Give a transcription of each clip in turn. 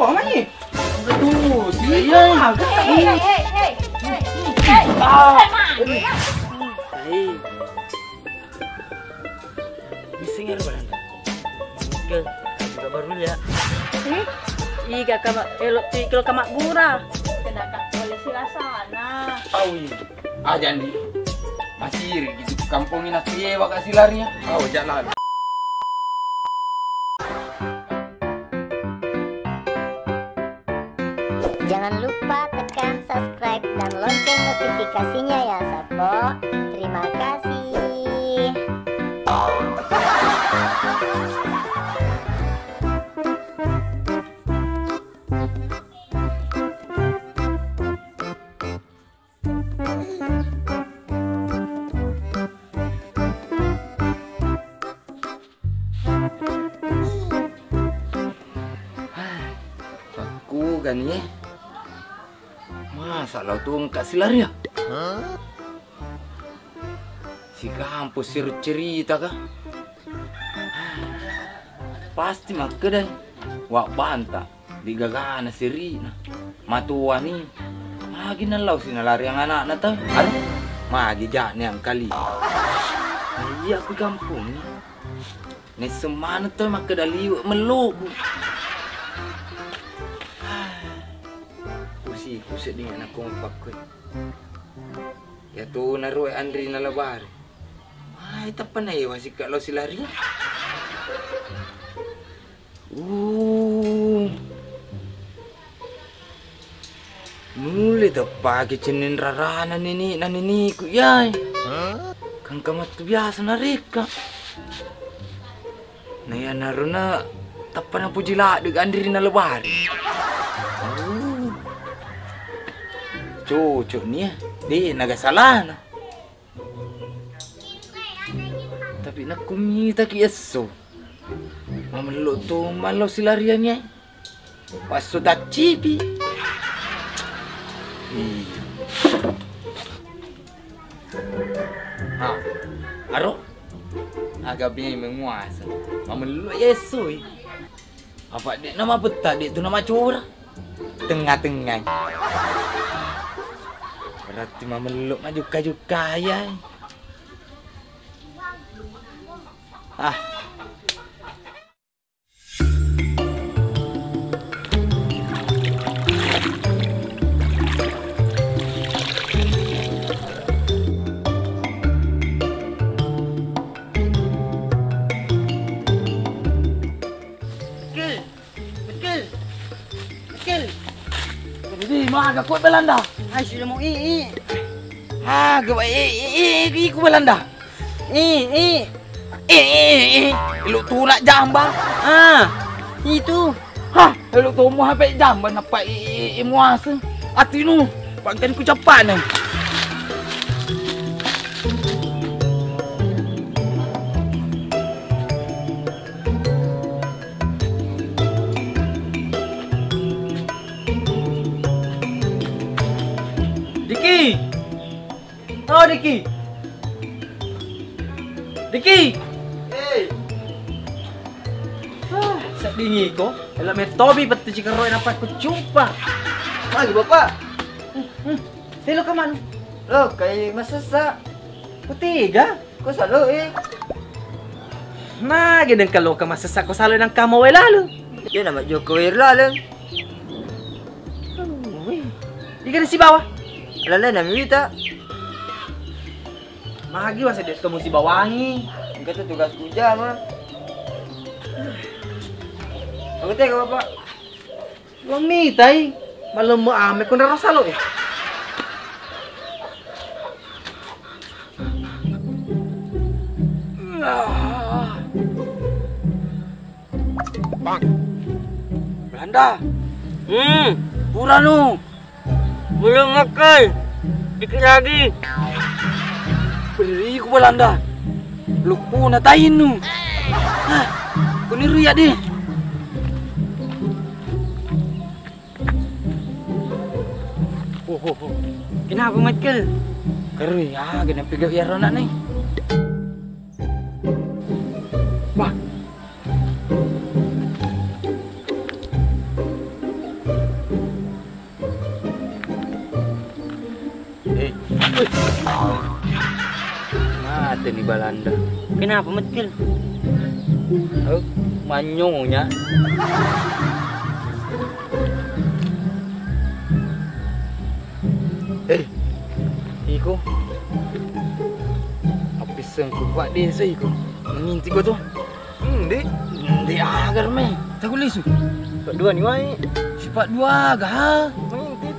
Kok mai? Aduh, Iya. Hei. Bising ya Bang. Ke, juga baru ya. Iga kama elok tikil kama murah. Kena kak boleh sila sana. Awi. Jandi. Masih gitu kampungin aku ya kasih larinya. Jalan. Jangan lupa tekan subscribe dan lonceng notifikasinya ya Sapo. Terima kasih. Aku kan ya. Masa lo tuh kasih lari ya? Si kampus cerita kah? Pasti mak kedai. Wak banta digagana si Rina. Matua nih. Magi nalau si nalari yang anak na tau. Aduh, magi jani yang kali. Iya aku kampung nih. Nih semana tuh mak kedai meluk. Kusit dengan aku mapakut. Ya tu naruh Andri na labar. Ay, tapan na iwa si kalau si lari. Nuli dah pagi cenin rarana nini ku yai. Kang kamat tu biasa narika. Naya naruna tapan na pujila deg Andri na labar. Cucuk nih ya, di naga salah na. Tapi nak kumita kiaso. Mamelo to malo silariannya. Paso tak cipi. Aro. Agak bingung menguasa. Mamelo yeso. Apa dek nama betah dek tu nama curah. Tengah-tengah. Berarti mama meluk juga ya. Betul. Jadi mah agak kuat Belanda. Ay sudah mau i. Gawai ku Belanda. Lu tu nak jambang. Itu. Lu tu mau HP jambang apa muasa. Ati nu, pangkan ku cepat ni. Diki. Oh Diki. Sak dingi ko. Alam may tobi pati si karoy na pat ko chupa. Magi bapak. Telo ka man. Lo kay masasa. Putiga. Ko salo Magi ng kaloka masasa ko salo ng kamaway lalo. Yan naman Joko Irlalang. Ika na si bawa. Alala na mita. Magi wasa det kamu si bawangi. Ito tugas ko dyan, ma. Ako ka bapak. Wang mitay. Malam mo ame ko na rasalo eh. Bang. Belanda. Pura nu. Belum makan. Dikit lagi. Beri ku Belanda. Lupu na tayin nu. Kuniru ya deh. Kenapa Michael? Keri ganang pigaw yaro na nih. Wah. bete nih Balanda. Kenapa Matkil? Oh, manyongnya. Iko. Apisan ko Pak Desa iko. Menginti ko to. Hindi agar me. Tagulisu. Pak dua nih wai. Si Pak Dua agak. Mengintip.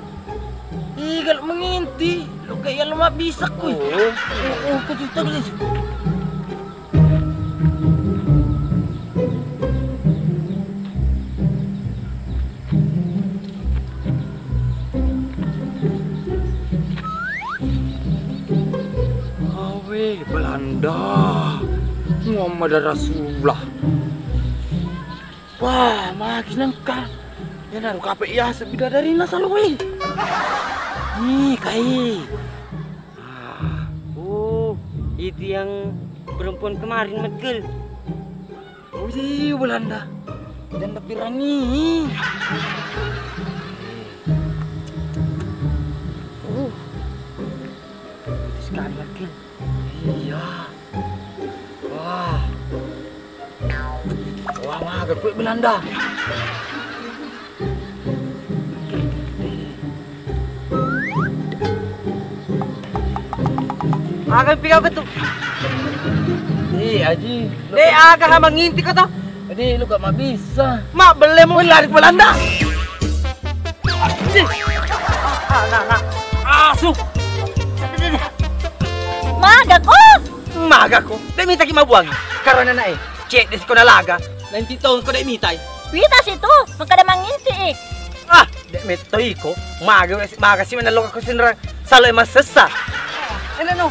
Kalau menginti, lo kayak lo bisa ko. Oh, ko tu tagulisu. Belanda Muhammad Rasulullah. Wah, makin engkau. Ya naruh kape ya sebidadari nasal weh. Nih kai. Oh, itu yang perempuan kemarin Matkil. Oh iya Belanda. Dan lebih rangi. Sekali Matkil. Iya. Wah. Wah, agak kuat Belanda. Akan pikau ke tu. Aji. Agak hama nginti kau tu. Jadi lu gak mau bisa. Mak belum mau Lari ke Belanda. Nak. Asuh. Maga ko! Maga ko. Dai minta ki mabuang. Karena na cek di sekolah laga. Nanti tahun ko dai mitay. Pitas itu, magkada manginti ik. Dai mito iko. Maga si manalok ko sinra salo mas sesa. Ano?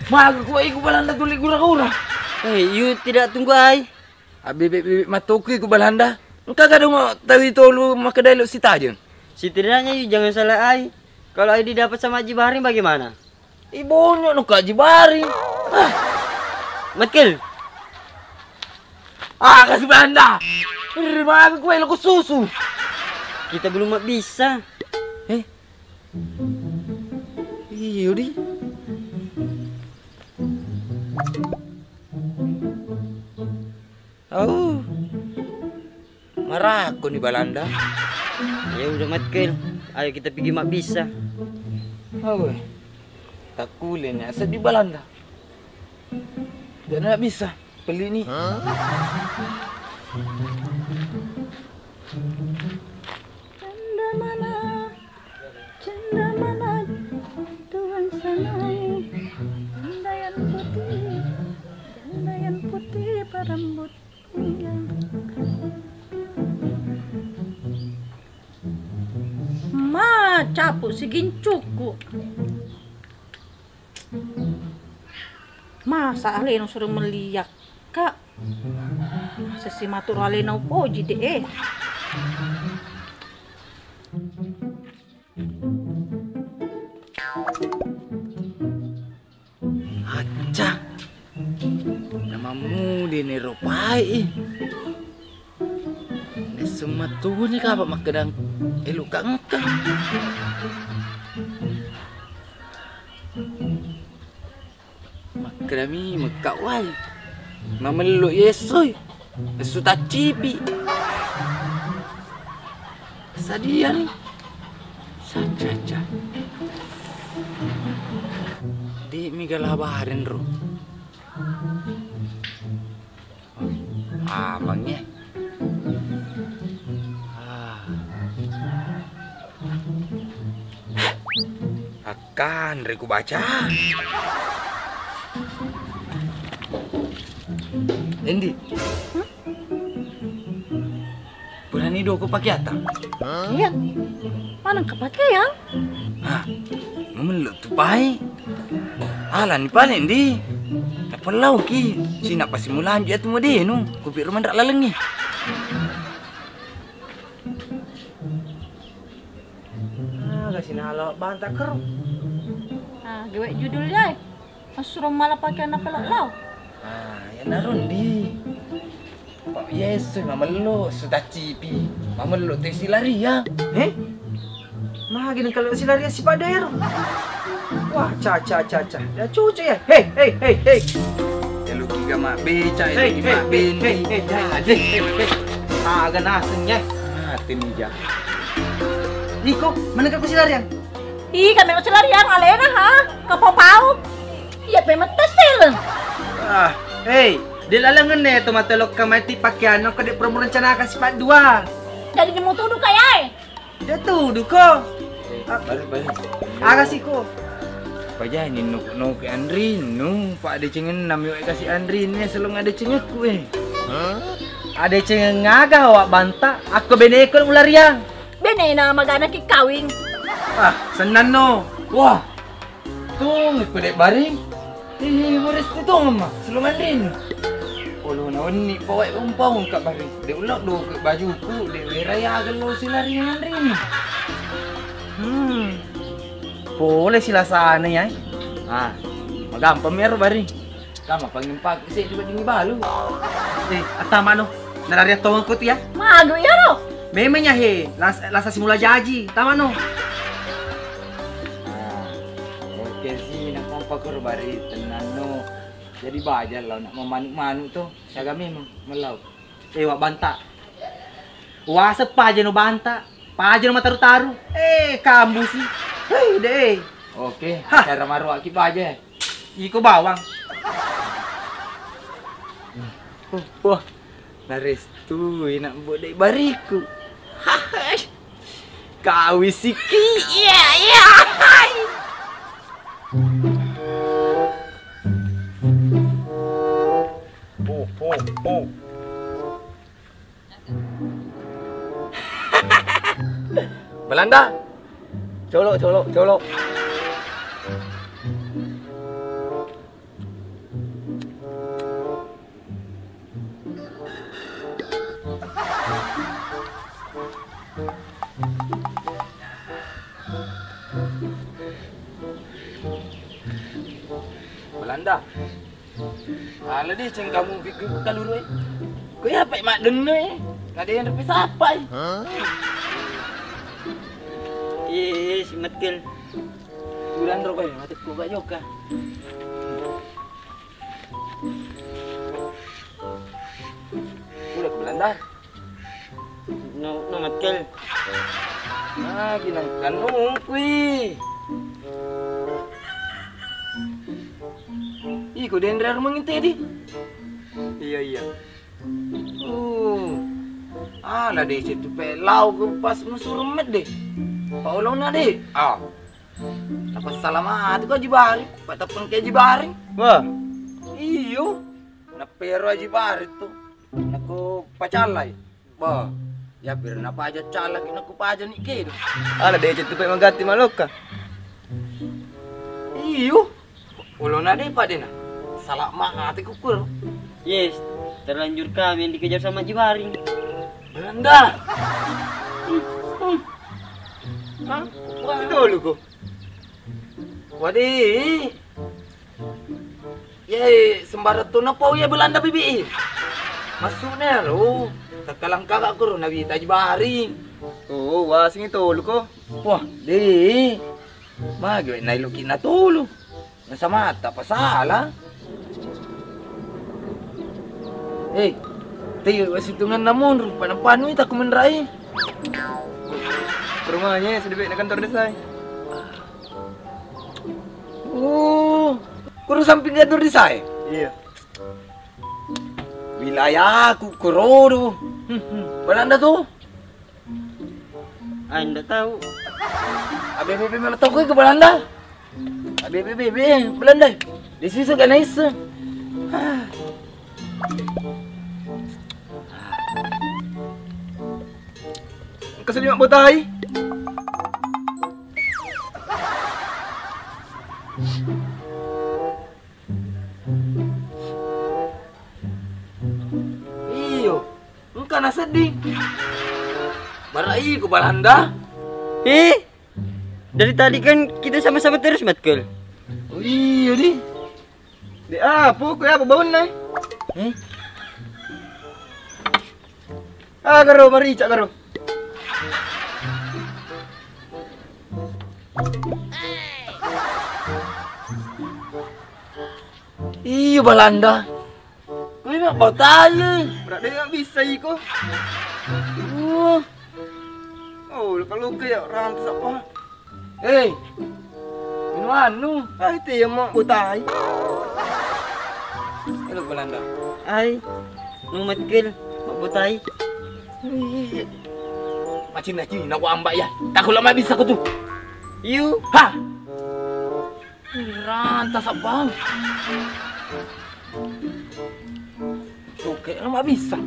Maga ko ay ko Belanda tuli gura-gura. You tidak tunggu ay. Bibit matuki ko Belanda. Engkau gak ada mau tahu itu lu makadalo si Tajun. Setidaknya you jangan salah ay. Kalau ay didapat sama Haji Bahari bagaimana? Ibunya nu kaji bari. Matkil. Kasih Belanda. Maga ko ay lo ko susu. Kita belum bisa. Iyo di. Oh, marah aku nih Belanda. Ya udah Matkil, ayo kita pergi mak bisa. Oh, tak kulin ya sedih Belanda. Dan nggak bisa beli nih. Canda mana, Tuhan sanai, Jandayan putih berambut panjang. Ma, capuk si gincuku. Masa aleno suruh meliak, Kak? Masa si matur aleno poji deh. Acah. Namamu di neropai. Semua tuh nih kapak makadang elok kangka. Makadami magkawal. Mamelok yesoy. Yeso tacipi. Sadia nih. Saja. Di migalabarin ro. Amangnya. Kan, reku baca. Endi? Berani do ko pakai ata? Iya. Mana kepakaian? Hah? Memeluk tu pai. Alah ni panen di. Apa lau ki? Sina pasti mula ambil tu mode nu. Kopi rumah ndak laleng ni. Kasi nalo banta ker. Gue judulnya. Suruh malah pakai apa lau? Ya narun di. Pak Yesus mameluk sudah cipi. Mameluk tu silari ya. Gini kalau silaria si Padayar. Wah, ca. Ya cucu ya. Hei. Ya lu kiga mak beca itu mak bendi. Agak nasengnya. Mati nih ja. Iko, mana kau silarian? Ih, kami mau celarian alena ha? Kapau-pau. Iya, pemetes sih. Hei, di lalangan nih tomatolog kamati pakaian kau dek promo rencana kasih Pak dua. Jadi di mutu du kayak. Dia tuh, duko. Balik. Agak sih ko. Pajah ini no ke Andrin, no Pak ada cengen nami kasih Andrin ni selalu ada cengek ku Ada cengeng ngaga wak banta, aku benekol ulariang. Bene na magana ki kawing. Senan no. Wah, tung ikut dek baring. Beres tu tong mah, selalu Andrin. Olo na ni pawai umpau kat baring. Dek ulak do ke baju ku, dek raya gelo silari Andrin. Boleh sila sana ya. Magampang mer baring. Kama pangimpak si juga dingi balu. Atama no. Nararia tawang ko ya. Mago ya ro. Memangnya lasa simula jaji. Tama no. Oke sih nak pampakor bari tenan no. Jadi bajar lah nak memanuk-manuk tu. Siaga memang melau. Wak banta. Wah sepa aja no banta. Pa aja no mataru-taru. Kamu sih. Hei deh. Oke, cara maru aki aja. Iko bawang. Wah, narestu nak buat dek bariku. Kawi siki. Iya. Oh. Belanda. Colok. Belanda. Ala dia ceng kamu pikir kaluru Kau ya apa mak dengar Ada yang repis apa Yes, matkil. Bulan ro kau mati ku gak joka. Udah ke Belanda. No matkil. Ginang kanung kui. Iko dendrar menginte di. Iya. Ala deh situ pelau ke pas musuremet deh. Paulong na deh. Dapat salamat ko jibari. Patapon kay jibari. Wah, Iyo. Napero jibari tu. Naku pacalay. Ba. Ya bir na paja calak naku paja ni kedo. ala deh tu pe magati maloka. Iyo. Ulo na deh pa din. Salamat ko kur. Yes, terlanjur kami yang dikejar sama Jibaring. Belanda. Wah, dulu kok. Wadi. Ye, sembara tu na po ya Belanda bibi. Masuknya lo. Takalang kakak ko nabita Jibaring. Oh, wah sing itu lu kok. Wah, di. Magwe na ilukin na tulo. Nasa mata pa sala. Tayo wasitungan namun panapano ita kumenrai. Rumahnya sedikit na kantor desa. Kuro samping kantor desa. Iya. Wilayah ku Kurodo. Belanda tuh. Anda tahu. Abe melo tahu ke Belanda. Belanda. Di sisi kan isa. Kasali mak botay. Iyo, engkau na sedih. Barai ko Belanda. Dari tadi kan kita sama-sama terus, Matkel. Oh iya di. Di apa? Kaya apa bawon na? Garo, mari cak garo. Iyo Belanda. Kau nak bawa tali. Berada yang bisa iko. Oh, kalau kaya orang apa? Hey, minum anu. Ay, itu yang mau botay. Hello Belanda. Ay, nung Matkel, mabutay. Macam nak cina aku ambak ya. Takut lama bisa aku tu. You, Ha. Rantas apa? Oke, lama bisa.